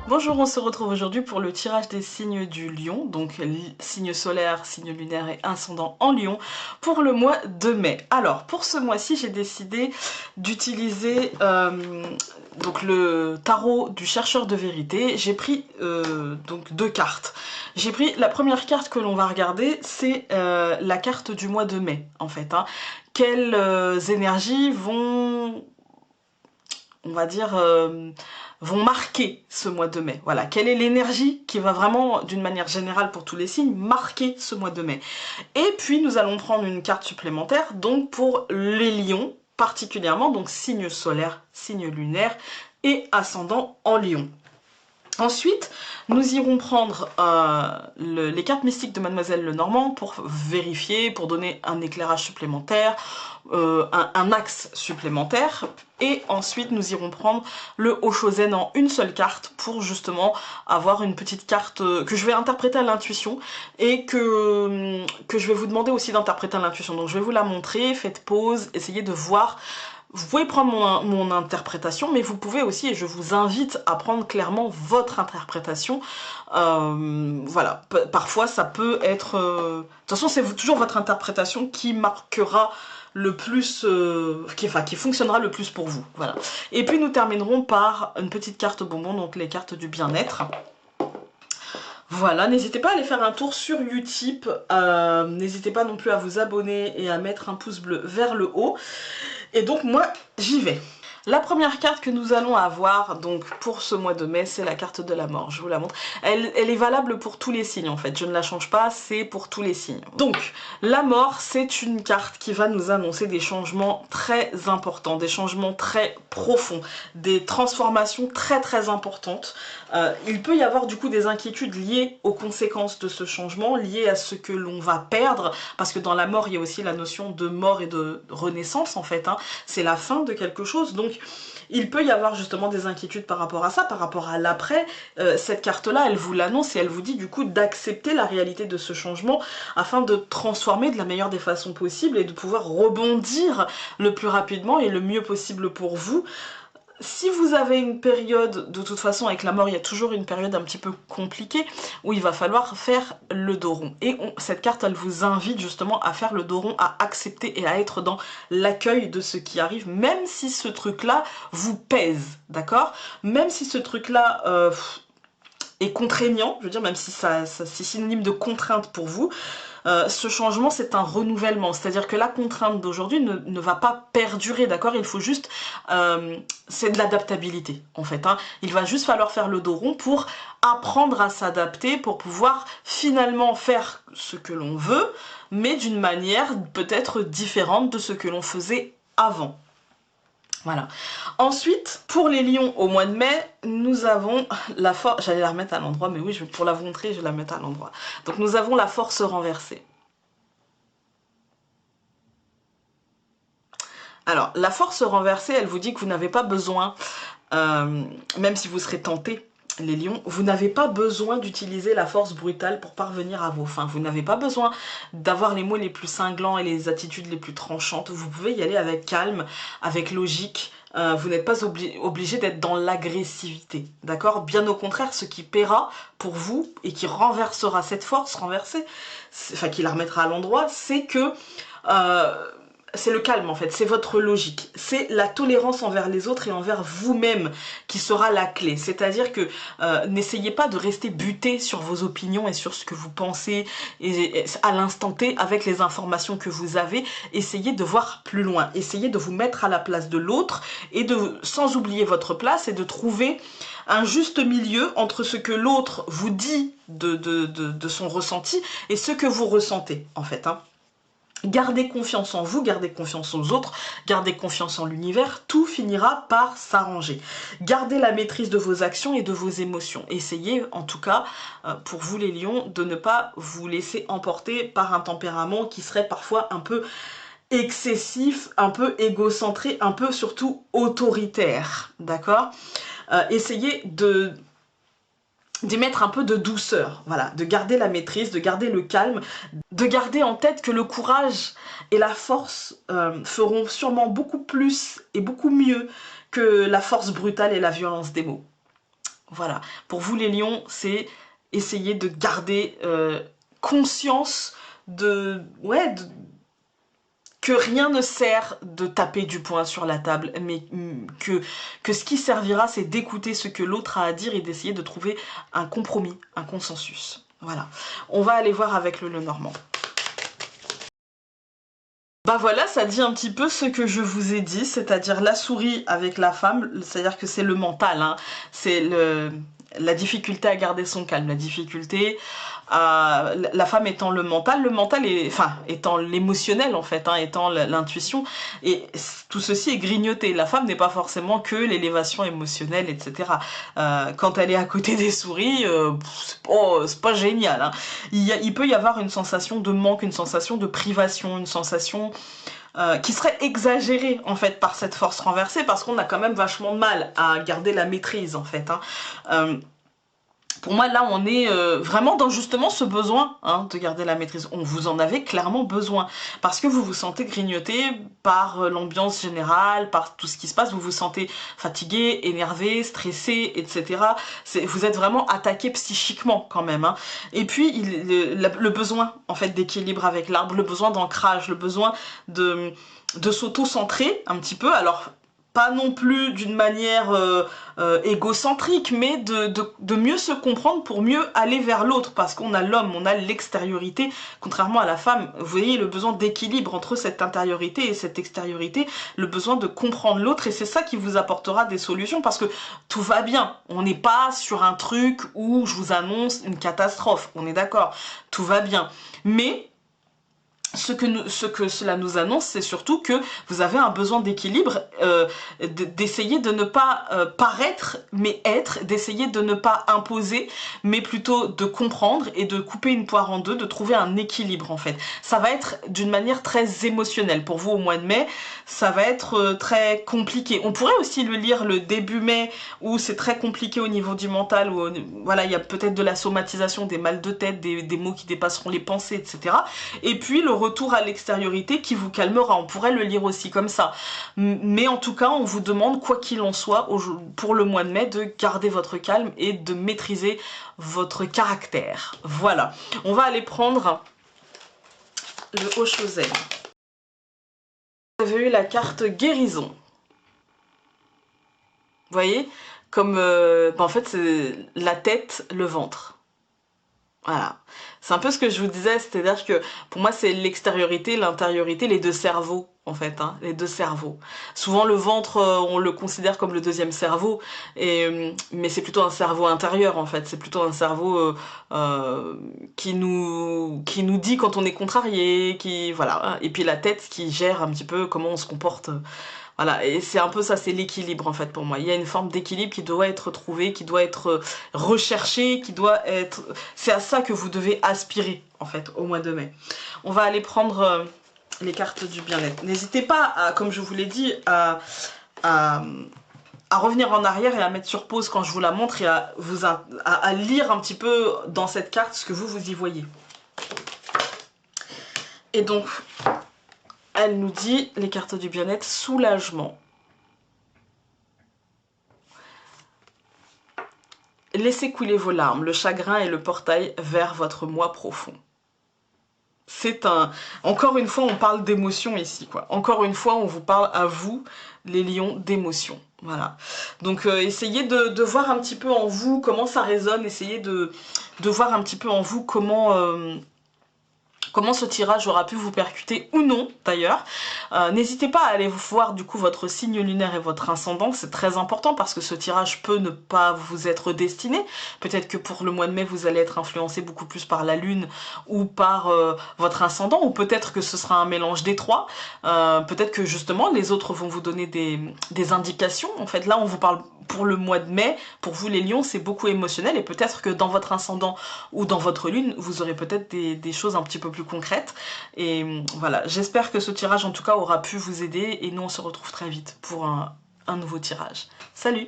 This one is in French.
Bonjour, on se retrouve aujourd'hui pour le tirage des signes du lion, donc signe solaire, signe lunaire et ascendant en lion, pour le mois de mai. Alors, pour ce mois-ci, j'ai décidé d'utiliser donc le tarot du chercheur de vérité. J'ai pris donc deux cartes. J'ai pris la première carte que l'on va regarder, c'est la carte du mois de mai, en fait. Quelles énergies vont, on va dire, vont marquer ce mois de mai. Voilà, quelle est l'énergie qui va vraiment, d'une manière générale pour tous les signes, marquer ce mois de mai. Et puis nous allons prendre une carte supplémentaire, donc pour les lions particulièrement, donc signe solaire, signe lunaire et ascendant en lion. Ensuite, nous irons prendre les cartes mystiques de Mademoiselle Lenormand pour vérifier, pour donner un éclairage supplémentaire, un axe supplémentaire. Et ensuite, nous irons prendre le Oshozen en une seule carte pour justement avoir une petite carte que je vais interpréter à l'intuition et que je vais vous demander aussi d'interpréter à l'intuition. Donc je vais vous la montrer, faites pause, essayez de voir. Vous pouvez prendre mon interprétation, mais vous pouvez aussi, et je vous invite à prendre clairement votre interprétation. Voilà, parfois ça peut être... De toute façon, c'est toujours votre interprétation qui marquera le plus... qui fonctionnera le plus pour vous. Voilà. Et puis nous terminerons par une petite carte bonbon, donc les cartes du bien-être. Voilà, n'hésitez pas à aller faire un tour sur Utip, n'hésitez pas non plus à vous abonner et à mettre un pouce bleu vers le haut. Et donc moi, j'y vais. La première carte que nous allons avoir donc pour ce mois de mai, c'est la carte de la mort. Je vous la montre. Elle est valable pour tous les signes en fait. Je ne la change pas, c'est pour tous les signes. Donc, la mort, c'est une carte qui va nous annoncer des changements très importants, des changements très profonds, des transformations très très importantes. Il peut y avoir du coup des inquiétudes liées aux conséquences de ce changement, liées à ce que l'on va perdre, parce que dans la mort, il y a aussi la notion de mort et de renaissance en fait. C'est la fin de quelque chose, donc il peut y avoir justement des inquiétudes par rapport à ça, par rapport à l'après. Cette carte-là, elle vous l'annonce et elle vous dit du coup d'accepter la réalité de ce changement afin de transformer de la meilleure des façons possibles et de pouvoir rebondir le plus rapidement et le mieux possible pour vous. Si vous avez une période, de toute façon avec la mort il y a toujours une période un petit peu compliquée où il va falloir faire le dos rond. Et cette carte elle vous invite justement à faire le dos rond, à accepter et à être dans l'accueil de ce qui arrive, même si ce truc là vous pèse, d'accord? Même si ce truc là est contraignant, je veux dire même si c'est synonyme de contrainte pour vous, ce changement c'est un renouvellement, c'est-à-dire que la contrainte d'aujourd'hui ne va pas perdurer, d'accord? Il faut juste, c'est de l'adaptabilité en fait, il va juste falloir faire le dos rond pour apprendre à s'adapter, pour pouvoir finalement faire ce que l'on veut, mais d'une manière peut-être différente de ce que l'on faisait avant. Voilà. Ensuite, pour les lions au mois de mai, nous avons la force... J'allais la remettre à l'endroit, mais oui, pour la vous montrer, je vais la mettre à l'endroit. Donc nous avons la force renversée. Alors, la force renversée, elle vous dit que vous n'avez pas besoin, même si vous serez tenté, les lions, vous n'avez pas besoin d'utiliser la force brutale pour parvenir à vos fins. Vous n'avez pas besoin d'avoir les mots les plus cinglants et les attitudes les plus tranchantes. Vous pouvez y aller avec calme, avec logique. Vous n'êtes pas obligé d'être dans l'agressivité, d'accord? Bien au contraire, ce qui paiera pour vous et qui renversera cette force renversée, enfin qui la remettra à l'endroit, c'est que... c'est le calme en fait, c'est votre logique, c'est la tolérance envers les autres et envers vous-même qui sera la clé. C'est-à-dire que n'essayez pas de rester buté sur vos opinions et sur ce que vous pensez et à l'instant T avec les informations que vous avez. Essayez de voir plus loin, essayez de vous mettre à la place de l'autre et de, sans oublier votre place, et de trouver un juste milieu entre ce que l'autre vous dit de son ressenti et ce que vous ressentez en fait. Gardez confiance en vous, gardez confiance aux autres, gardez confiance en l'univers, tout finira par s'arranger. Gardez la maîtrise de vos actions et de vos émotions. Essayez, en tout cas, pour vous les lions, de ne pas vous laisser emporter par un tempérament qui serait parfois un peu excessif, un peu égocentré, un peu surtout autoritaire, d'accord? Essayez d'y mettre un peu de douceur, voilà, de garder la maîtrise, de garder le calme, de garder en tête que le courage et la force feront sûrement beaucoup plus et beaucoup mieux que la force brutale et la violence des mots. Voilà, pour vous les lions, c'est essayer de garder conscience que rien ne sert de taper du poing sur la table, mais que ce qui servira, c'est d'écouter ce que l'autre a à dire et d'essayer de trouver un compromis, un consensus. Voilà, on va aller voir avec le Lenormand. Bah voilà, ça dit un petit peu ce que je vous ai dit, c'est-à-dire la souris avec la femme, c'est-à-dire que c'est le mental, hein, c'est la difficulté à garder son calme, la difficulté à... La femme étant le mental est... Enfin, étant l'émotionnel en fait, hein, étant l'intuition, et tout ceci est grignoté. La femme n'est pas forcément que l'élévation émotionnelle, etc. Quand elle est à côté des souris, c'est pas génial, hein. Il peut y avoir une sensation de manque, une sensation de privation, une sensation... qui serait exagérée en fait par cette force renversée, parce qu'on a quand même vachement de mal à garder la maîtrise en fait, hein. Pour moi là on est vraiment dans justement ce besoin, hein, de garder la maîtrise. Vous en avez clairement besoin parce que vous vous sentez grignoté par l'ambiance générale, par tout ce qui se passe, vous vous sentez fatigué, énervé, stressé, etc. Vous êtes vraiment attaqué psychiquement quand même, hein. Et puis le besoin en fait d'équilibre avec l'arbre, le besoin d'ancrage, le besoin de s'auto-centrer un petit peu, alors pas non plus d'une manière égocentrique, mais de mieux se comprendre pour mieux aller vers l'autre, parce qu'on a l'homme, on a l'extériorité, contrairement à la femme. Vous voyez le besoin d'équilibre entre cette intériorité et cette extériorité, le besoin de comprendre l'autre, et c'est ça qui vous apportera des solutions, parce que tout va bien. On n'est pas sur un truc où je vous annonce une catastrophe, on est d'accord, tout va bien. Mais ce que cela nous annonce, c'est surtout que vous avez un besoin d'équilibre, d'essayer de ne pas paraître, mais être, d'essayer de ne pas imposer, mais plutôt de comprendre et de couper une poire en deux, de trouver un équilibre en fait. Ça va être d'une manière très émotionnelle. Pour vous au mois de mai, ça va être très compliqué. On pourrait aussi le lire le début mai, où c'est très compliqué au niveau du mental, où voilà, il y a peut-être de la somatisation, des mal de tête, des mots qui dépasseront les pensées, etc. Et puis le retour à l'extériorité qui vous calmera. On pourrait le lire aussi comme ça. Mais en tout cas, on vous demande, quoi qu'il en soit, pour le mois de mai, de garder votre calme et de maîtriser votre caractère. Voilà. On va aller prendre le Haut-Chaussée. Vous avez eu la carte guérison. Vous voyez, comme en fait c'est la tête, le ventre. Voilà, c'est un peu ce que je vous disais, c'est-à-dire que pour moi c'est l'extériorité, l'intériorité, les deux cerveaux en fait, hein, les deux cerveaux. Souvent le ventre, on le considère comme le deuxième cerveau, mais c'est plutôt un cerveau intérieur en fait, c'est plutôt un cerveau qui nous dit quand on est contrarié, voilà, et puis la tête qui gère un petit peu comment on se comporte. Voilà, et c'est un peu ça, c'est l'équilibre en fait pour moi. Il y a une forme d'équilibre qui doit être trouvée, qui doit être recherchée, qui doit être... C'est à ça que vous devez aspirer en fait au mois de mai. On va aller prendre les cartes du bien-être. N'hésitez pas, comme je vous l'ai dit, à revenir en arrière et à mettre sur pause quand je vous la montre et à lire un petit peu dans cette carte ce que vous y voyez. Et donc... Elle nous dit, les cartes du bien-être, soulagement. Laissez couler vos larmes, le chagrin est le portail vers votre moi profond. C'est un... Encore une fois, on parle d'émotion ici, quoi. Encore une fois, on vous parle à vous, les lions, d'émotion. Voilà. Donc, essayez de voir un petit peu en vous comment ça résonne, essayez de voir un petit peu en vous comment ce tirage aura pu vous percuter ou non d'ailleurs. N'hésitez pas à aller voir du coup votre signe lunaire et votre ascendant, c'est très important parce que ce tirage peut ne pas vous être destiné. Peut-être que pour le mois de mai vous allez être influencé beaucoup plus par la lune ou par votre ascendant, ou peut-être que ce sera un mélange des trois. Peut-être que justement les autres vont vous donner des indications. En fait là on vous parle pour le mois de mai, pour vous les lions c'est beaucoup émotionnel, et peut-être que dans votre ascendant ou dans votre lune vous aurez peut-être des choses un petit peu plus concrètes. Et voilà, j'espère que ce tirage en tout cas aura pu vous aider, et nous on se retrouve très vite pour un nouveau tirage. Salut!